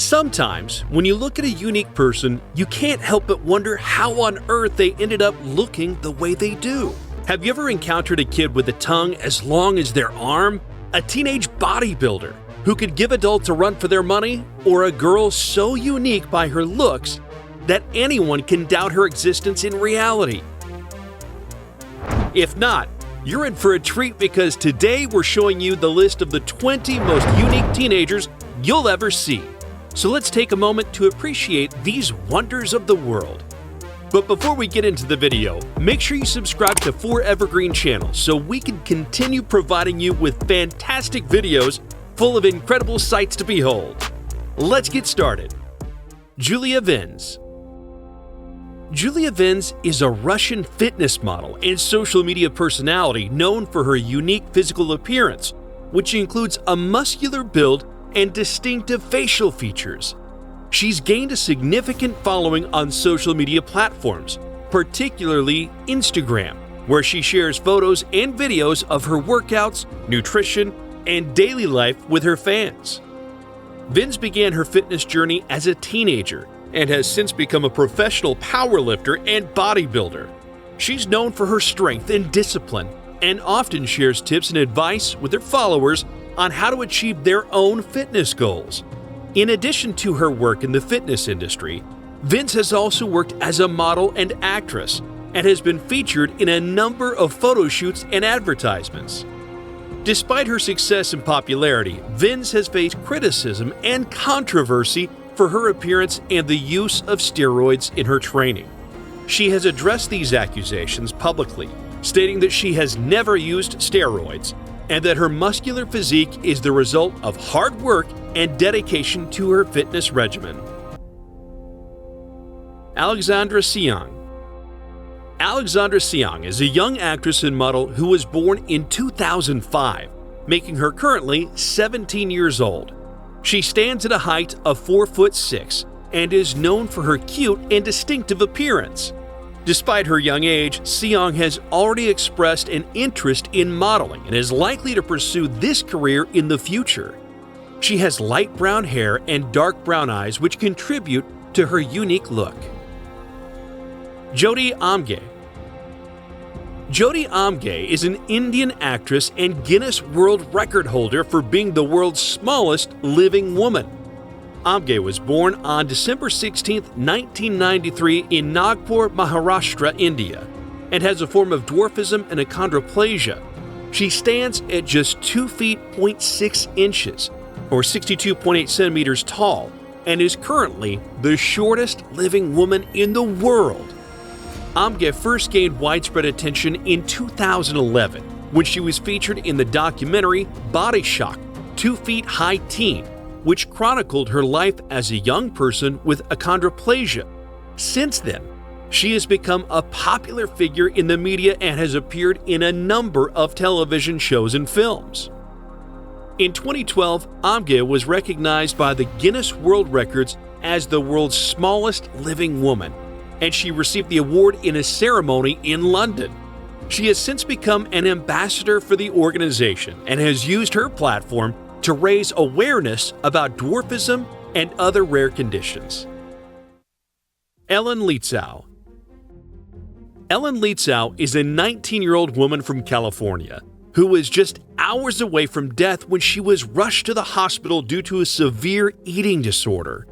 Sometimes, when you look at a unique person, you can't help but wonder how on earth they ended up looking the way they do. Have you ever encountered a kid with a tongue as long as their arm? A teenage bodybuilder who could give adults a run for their money? Or a girl so unique by her looks that anyone can doubt her existence in reality? If not, you're in for a treat because today we're showing you the list of the 20 most unique teenagers you'll ever see. So let's take a moment to appreciate these wonders of the world. But before we get into the video, make sure you subscribe to 4 Evergreen channels so we can continue providing you with fantastic videos full of incredible sights to behold. Let's get started. Julia Vins. Julia Vins is a Russian fitness model and social media personality known for her unique physical appearance, which includes a muscular build and distinctive facial features. She's gained a significant following on social media platforms, particularly Instagram, where she shares photos and videos of her workouts, nutrition, and daily life with her fans. Vins began her fitness journey as a teenager and has since become a professional powerlifter and bodybuilder. She's known for her strength and discipline and often shares tips and advice with her followers on how to achieve their own fitness goals. In addition to her work in the fitness industry, Vins has also worked as a model and actress and has been featured in a number of photo shoots and advertisements. Despite her success and popularity, Vins has faced criticism and controversy for her appearance and the use of steroids in her training. She has addressed these accusations publicly, stating that she has never used steroids and that her muscular physique is the result of hard work and dedication to her fitness regimen. Alexandra Seong. Alexandra Seong is a young actress and model who was born in 2005, making her currently 17 years old. She stands at a height of 4'6" and is known for her cute and distinctive appearance. Despite her young age, Seong has already expressed an interest in modeling and is likely to pursue this career in the future. She has light brown hair and dark brown eyes which contribute to her unique look. Jody Amge. Jody Amge is an Indian actress and Guinness World Record holder for being the world's smallest living woman. Amge was born on December 16, 1993 in Nagpur, Maharashtra, India, and has a form of dwarfism and achondroplasia. She stands at just 2 feet 0.6 inches, or 62.8 centimeters tall, and is currently the shortest living woman in the world. Amge first gained widespread attention in 2011 when she was featured in the documentary Body Shock, 2 Feet High Teen, which chronicled her life as a young person with achondroplasia. Since then, she has become a popular figure in the media and has appeared in a number of television shows and films. In 2012, Amge was recognized by the Guinness World Records as the world's smallest living woman, and she received the award in a ceremony in London. She has since become an ambassador for the organization and has used her platform to raise awareness about dwarfism and other rare conditions. Ellen Litzel. Ellen Litzel is a 19-year-old woman from California who was just hours away from death when she was rushed to the hospital due to a severe eating disorder.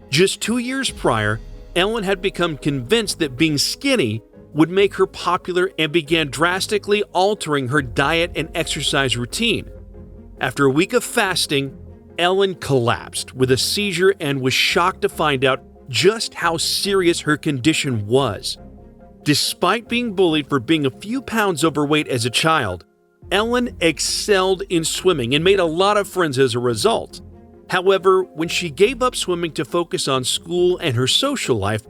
Just 2 years prior, Ellen had become convinced that being skinny would make her popular and began drastically altering her diet and exercise routine. After a week of fasting, Ellen collapsed with a seizure and was shocked to find out just how serious her condition was. Despite being bullied for being a few pounds overweight as a child, Ellen excelled in swimming and made a lot of friends as a result. However, when she gave up swimming to focus on school and her social life,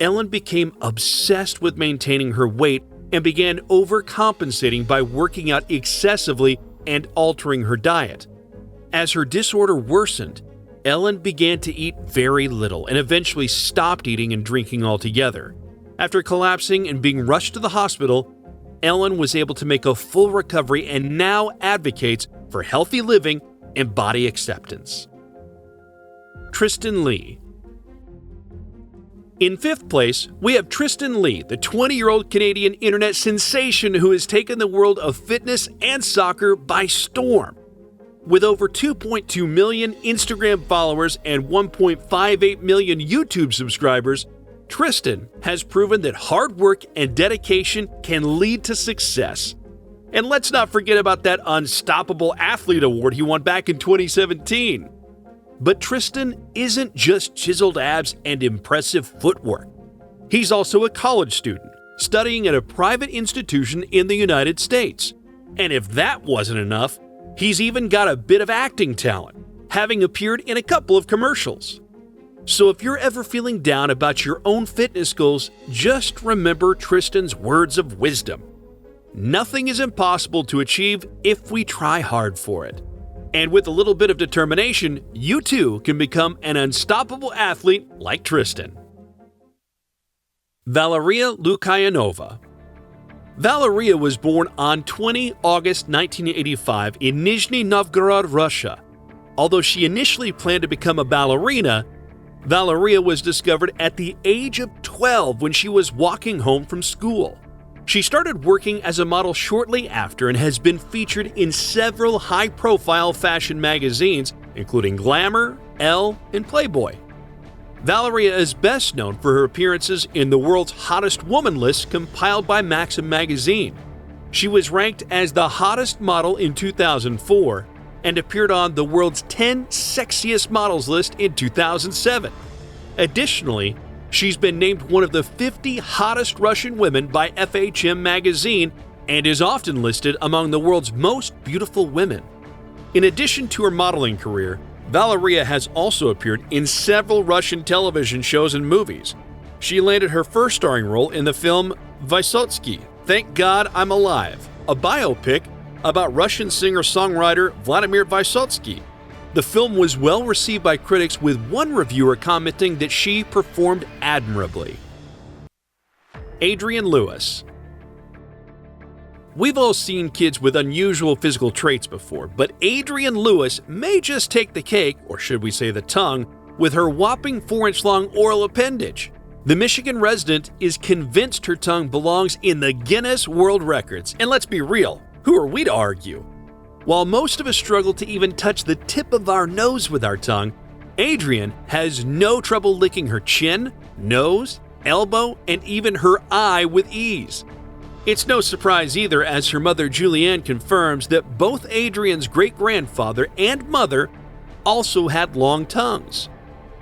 Ellen became obsessed with maintaining her weight and began overcompensating by working out excessively and altering her diet. As her disorder worsened, Ellen began to eat very little and eventually stopped eating and drinking altogether. After collapsing and being rushed to the hospital, Ellen was able to make a full recovery and now advocates for healthy living and body acceptance. Tristan Lee. In fifth place, we have Tristan Lee, the 20-year-old Canadian internet sensation who has taken the world of fitness and soccer by storm. With over 2.2 million Instagram followers and 1.58 million YouTube subscribers, Tristan has proven that hard work and dedication can lead to success. And let's not forget about that Unstoppable Athlete Award he won back in 2017. But Tristan isn't just chiseled abs and impressive footwork. He's also a college student, studying at a private institution in the United States. And if that wasn't enough, he's even got a bit of acting talent, having appeared in a couple of commercials. So if you're ever feeling down about your own fitness goals, just remember Tristan's words of wisdom. Nothing is impossible to achieve if we try hard for it. And with a little bit of determination, you too can become an unstoppable athlete like Tristan. Valeria Lucayanova. Valeria was born on 20 August 1985 in Nizhny Novgorod, Russia. Although she initially planned to become a ballerina, Valeria was discovered at the age of 12 when she was walking home from school. She started working as a model shortly after and has been featured in several high-profile fashion magazines, including Glamour, Elle, and Playboy. Valeria is best known for her appearances in the world's hottest woman list compiled by Maxim magazine. She was ranked as the hottest model in 2004 and appeared on the world's 10 sexiest models list in 2007. Additionally, she's been named one of the 50 hottest Russian women by FHM magazine and is often listed among the world's most beautiful women. In addition to her modeling career, Valeria has also appeared in several Russian television shows and movies. She landed her first starring role in the film Vysotsky, Thank God I'm Alive, a biopic about Russian singer-songwriter Vladimir Vysotsky. The film was well received by critics, with one reviewer commenting that she performed admirably. Adrian Lewis. We've all seen kids with unusual physical traits before, but Adrian Lewis may just take the cake, or should we say the tongue, with her whopping 4-inch-long oral appendage. The Michigan resident is convinced her tongue belongs in the Guinness World Records, and let's be real, who are we to argue? While most of us struggle to even touch the tip of our nose with our tongue, Adrian has no trouble licking her chin, nose, elbow, and even her eye with ease. It's no surprise either, as her mother Julianne confirms that both Adrian's great-grandfather and mother also had long tongues.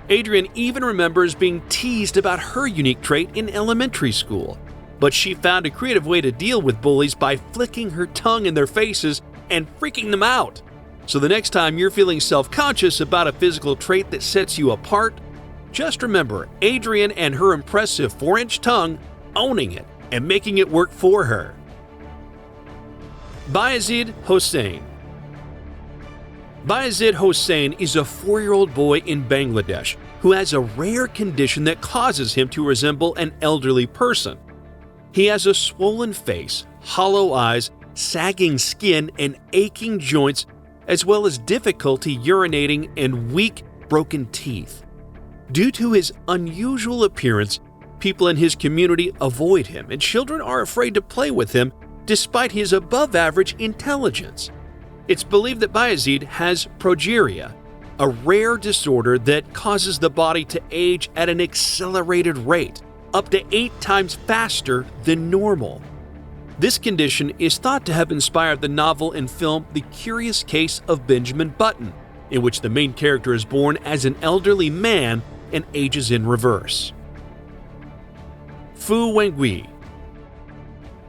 Adrian even remembers being teased about her unique trait in elementary school, but she found a creative way to deal with bullies by flicking her tongue in their faces and freaking them out. So the next time you're feeling self-conscious about a physical trait that sets you apart, just remember Adrian and her impressive 4-inch tongue owning it and making it work for her. Bayezid Hussein. Bayezid Hussein is a 4-year-old boy in Bangladesh who has a rare condition that causes him to resemble an elderly person. He has a swollen face, hollow eyes, sagging skin, and aching joints, as well as difficulty urinating and weak, broken teeth. Due to his unusual appearance, people in his community avoid him, and children are afraid to play with him despite his above-average intelligence. It's believed that Bayezid has progeria, a rare disorder that causes the body to age at an accelerated rate, up to 8 times faster than normal. This condition is thought to have inspired the novel and film The Curious Case of Benjamin Button, in which the main character is born as an elderly man and ages in reverse. Fugui.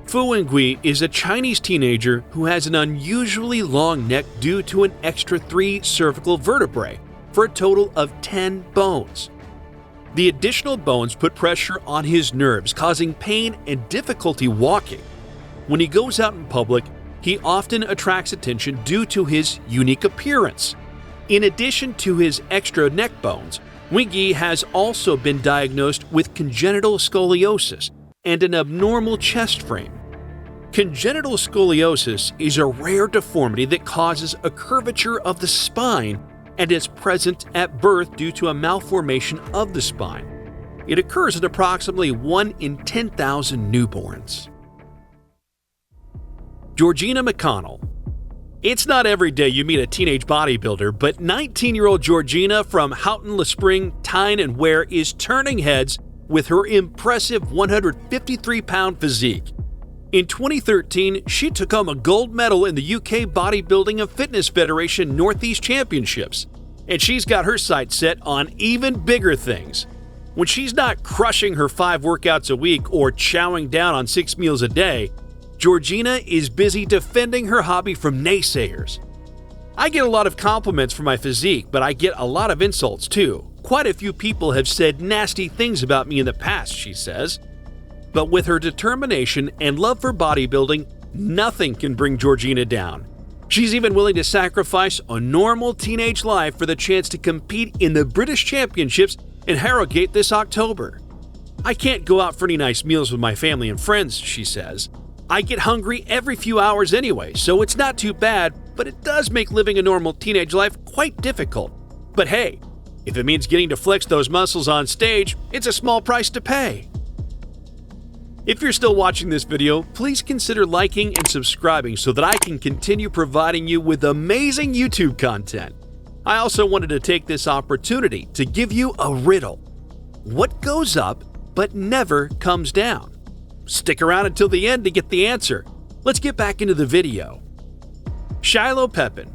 Fugui is a Chinese teenager who has an unusually long neck due to an extra 3 cervical vertebrae, for a total of 10 bones. The additional bones put pressure on his nerves, causing pain and difficulty walking. When he goes out in public, he often attracts attention due to his unique appearance. In addition to his extra neck bones, Fugui has also been diagnosed with congenital scoliosis and an abnormal chest frame. Congenital scoliosis is a rare deformity that causes a curvature of the spine and is present at birth due to a malformation of the spine. It occurs in approximately 1 in 10,000 newborns. Georgina McConnell. It's not every day you meet a teenage bodybuilder, but 19-year-old Georgina from Houghton-le-Spring, Tyne and Wear is turning heads with her impressive 153-pound physique. In 2013, she took home a gold medal in the UK Bodybuilding and Fitness Federation Northeast Championships, and she's got her sights set on even bigger things. When she's not crushing her 5 workouts a week or chowing down on 6 meals a day, Georgina is busy defending her hobby from naysayers. I get a lot of compliments for my physique, but I get a lot of insults too. Quite a few people have said nasty things about me in the past, she says. But with her determination and love for bodybuilding, nothing can bring Georgina down. She's even willing to sacrifice a normal teenage life for the chance to compete in the British Championships in Harrogate this October. I can't go out for any nice meals with my family and friends, she says. I get hungry every few hours anyway, so it's not too bad, but it does make living a normal teenage life quite difficult. But hey, if it means getting to flex those muscles on stage, it's a small price to pay. If you're still watching this video, please consider liking and subscribing so that I can continue providing you with amazing YouTube content. I also wanted to take this opportunity to give you a riddle. What goes up but never comes down? Stick around until the end to get the answer. Let's get back into the video. Shiloh Pepin.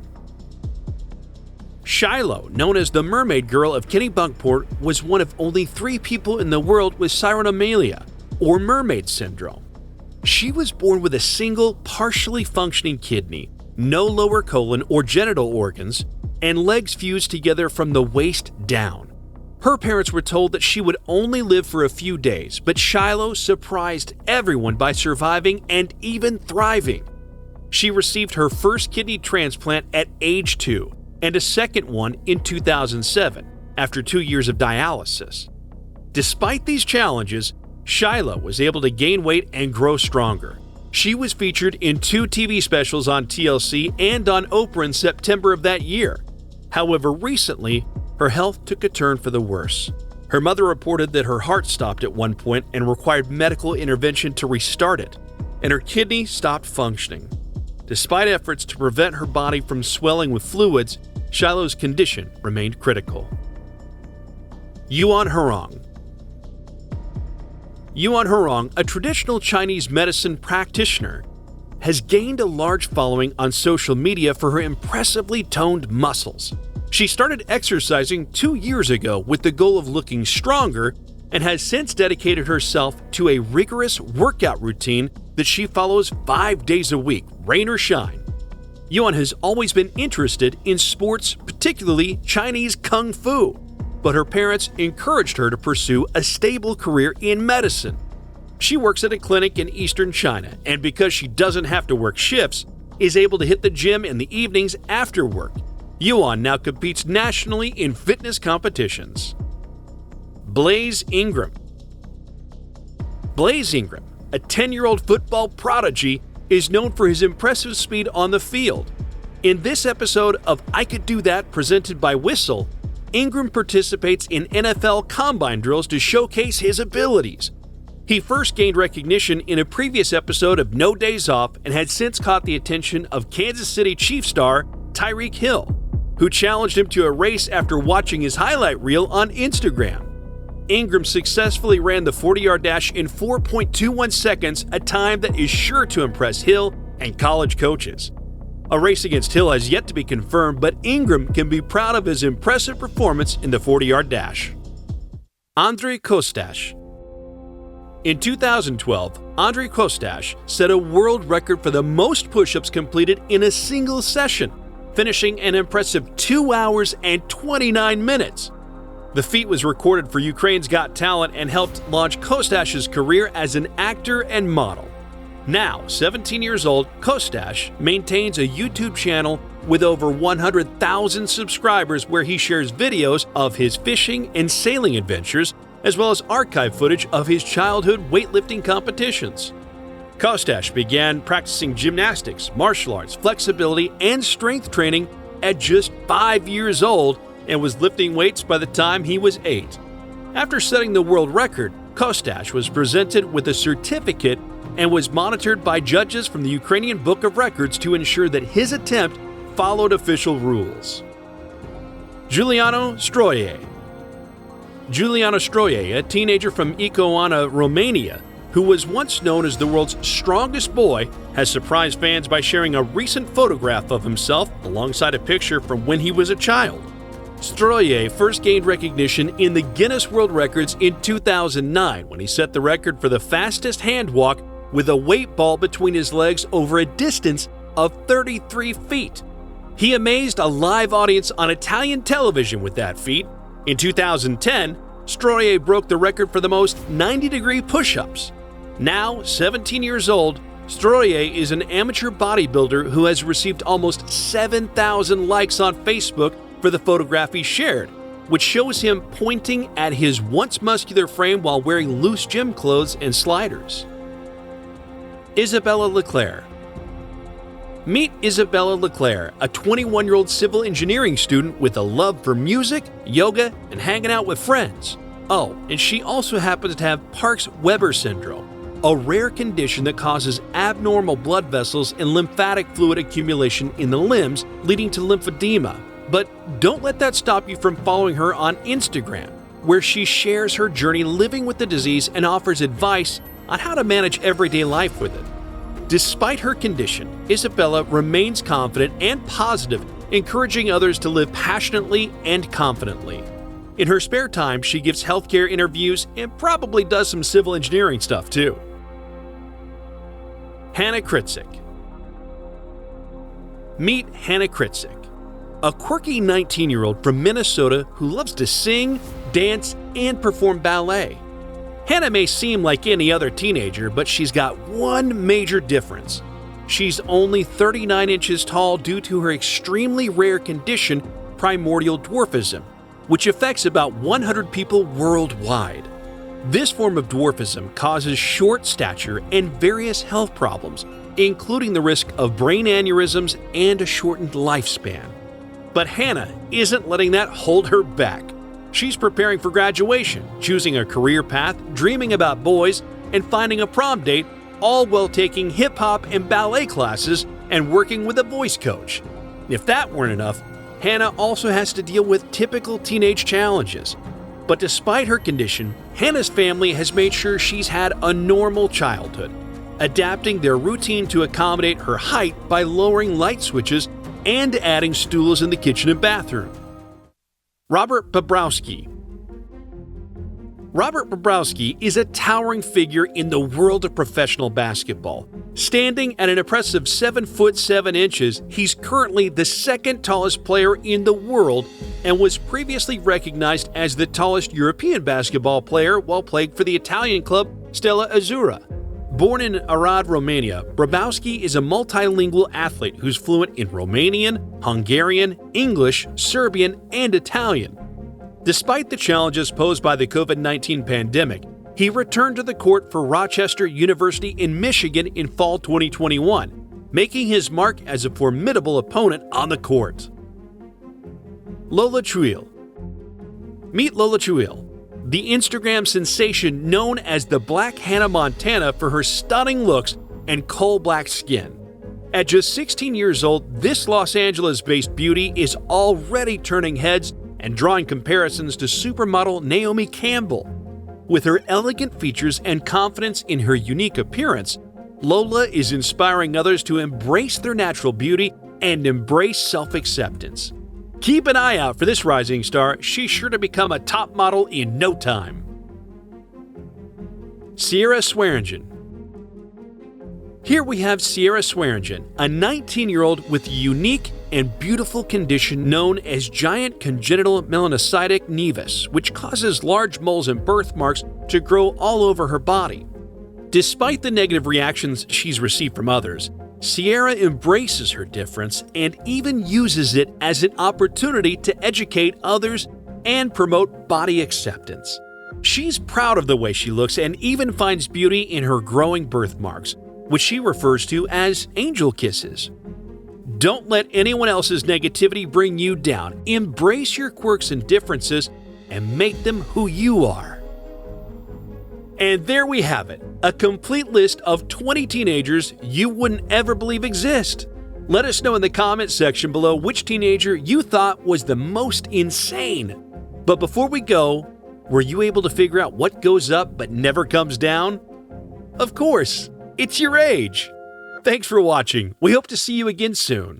Shiloh, known as the Mermaid Girl of Kennebunkport, was one of only 3 people in the world with Sirenomelia, or mermaid syndrome. She was born with a single, partially functioning kidney, no lower colon or genital organs, and legs fused together from the waist down. Her parents were told that she would only live for a few days, but Shiloh surprised everyone by surviving and even thriving. She received her first kidney transplant at age 2 and a second one in 2007 after 2 years of dialysis. Despite these challenges, Shiloh was able to gain weight and grow stronger. She was featured in 2 TV specials on TLC and on Oprah in September of that year. However, recently, her health took a turn for the worse. Her mother reported that her heart stopped at one point and required medical intervention to restart it, and her kidney stopped functioning. Despite efforts to prevent her body from swelling with fluids, Shiloh's condition remained critical. Yuan Herong. Yuan Herong, a traditional Chinese medicine practitioner, has gained a large following on social media for her impressively toned muscles. She started exercising 2 years ago with the goal of looking stronger and has since dedicated herself to a rigorous workout routine that she follows 5 days a week, rain or shine. Yuan has always been interested in sports, particularly Chinese Kung Fu, but her parents encouraged her to pursue a stable career in medicine. She works at a clinic in eastern China, and because she doesn't have to work shifts, is able to hit the gym in the evenings after work. Yuan now competes nationally in fitness competitions. Blaze Ingram. Blaze Ingram, a 10-year-old football prodigy, is known for his impressive speed on the field. In this episode of I Could Do That presented by Whistle, Ingram participates in NFL combine drills to showcase his abilities. He first gained recognition in a previous episode of No Days Off and had since caught the attention of Kansas City Chiefs star Tyreek Hill, who challenged him to a race after watching his highlight reel on Instagram. Ingram successfully ran the 40-yard dash in 4.21 seconds, a time that is sure to impress Hill and college coaches. A race against Hill has yet to be confirmed, but Ingram can be proud of his impressive performance in the 40-yard dash. Andrei Kostash. In 2012, Andrei Kostash set a world record for the most push-ups completed in a single session, finishing an impressive 2 hours and 29 minutes. The feat was recorded for Ukraine's Got Talent and helped launch Kostash's career as an actor and model. Now, 17 years old, Kostash maintains a YouTube channel with over 100,000 subscribers where he shares videos of his fishing and sailing adventures, as well as archive footage of his childhood weightlifting competitions. Kostash began practicing gymnastics, martial arts, flexibility, and strength training at just 5 years old and was lifting weights by the time he was 8. After setting the world record, Kostash was presented with a certificate and was monitored by judges from the Ukrainian Book of Records to ensure that his attempt followed official rules. Giuliano Destroyer. Giuliano Destroyer, a teenager from Ioana, Romania, who was once known as the world's strongest boy, has surprised fans by sharing a recent photograph of himself alongside a picture from when he was a child. Destroyer first gained recognition in the Guinness World Records in 2009 when he set the record for the fastest hand walk with a weight ball between his legs over a distance of 33 feet. He amazed a live audience on Italian television with that feat. In 2010, Destroyer broke the record for the most 90-degree push-ups. Now, 17 years old, Destroyer is an amateur bodybuilder who has received almost 7,000 likes on Facebook for the photograph he shared, which shows him pointing at his once muscular frame while wearing loose gym clothes and sliders. Isabella Leclair. Meet Isabella Leclair, a 21-year-old civil engineering student with a love for music, yoga, and hanging out with friends. Oh, and she also happens to have Parkes-Weber syndrome, a rare condition that causes abnormal blood vessels and lymphatic fluid accumulation in the limbs, leading to lymphedema. But don't let that stop you from following her on Instagram, where she shares her journey living with the disease and offers advice on how to manage everyday life with it. Despite her condition, Isabella remains confident and positive, encouraging others to live passionately and confidently. In her spare time, she gives healthcare interviews and probably does some civil engineering stuff too. Hannah Kritzic. Meet Hannah Kritzic, a quirky 19-year-old from Minnesota who loves to sing, dance, and perform ballet. Hannah may seem like any other teenager, but she's got one major difference. She's only 39 inches tall due to her extremely rare condition, primordial dwarfism, which affects about 100 people worldwide. This form of dwarfism causes short stature and various health problems, including the risk of brain aneurysms and a shortened lifespan. But Hannah isn't letting that hold her back. She's preparing for graduation, choosing a career path, dreaming about boys, and finding a prom date, all while taking hip-hop and ballet classes and working with a voice coach. If that weren't enough, Hannah also has to deal with typical teenage challenges. But despite her condition, Hannah's family has made sure she's had a normal childhood, adapting their routine to accommodate her height by lowering light switches and adding stools in the kitchen and bathroom. Robert Babrowski. Robert Babrowski is a towering figure in the world of professional basketball. Standing at an impressive 7 inches, he's currently the second tallest player in the world and was previously recognized as the tallest European basketball player while playing for the Italian club Stella Azzurra. Born in Arad, Romania, Babrowski is a multilingual athlete who's fluent in Romanian, Hungarian, English, Serbian, and Italian. Despite the challenges posed by the COVID-19 pandemic, he returned to the court for Rochester University in Michigan in fall 2021, making his mark as a formidable opponent on the court. Lola Triel. Meet Lola Triel, the Instagram sensation known as the Black Hannah Montana for her stunning looks and coal-black skin. At just 16 years old, this Los Angeles-based beauty is already turning heads and drawing comparisons to supermodel Naomi Campbell. With her elegant features and confidence in her unique appearance, Lola is inspiring others to embrace their natural beauty and embrace self-acceptance. Keep an eye out for this rising star. She's sure to become a top model in no time. Swearingen. Here we have Swearingen, a 19-year-old with a unique and beautiful condition known as giant congenital melanocytic nevus, which causes large moles and birthmarks to grow all over her body. Despite the negative reactions she's received from others, Sierra embraces her difference and even uses it as an opportunity to educate others and promote body acceptance. She's proud of the way she looks and even finds beauty in her growing birthmarks, which she refers to as angel kisses. Don't let anyone else's negativity bring you down. Embrace your quirks and differences and make them who you are. And there we have it, a complete list of 20 teenagers you wouldn't ever believe exist. Let us know in the comments section below which teenager you thought was the most insane. But before we go, were you able to figure out what goes up but never comes down? Of course, it's your age. Thanks for watching. We hope to see you again soon.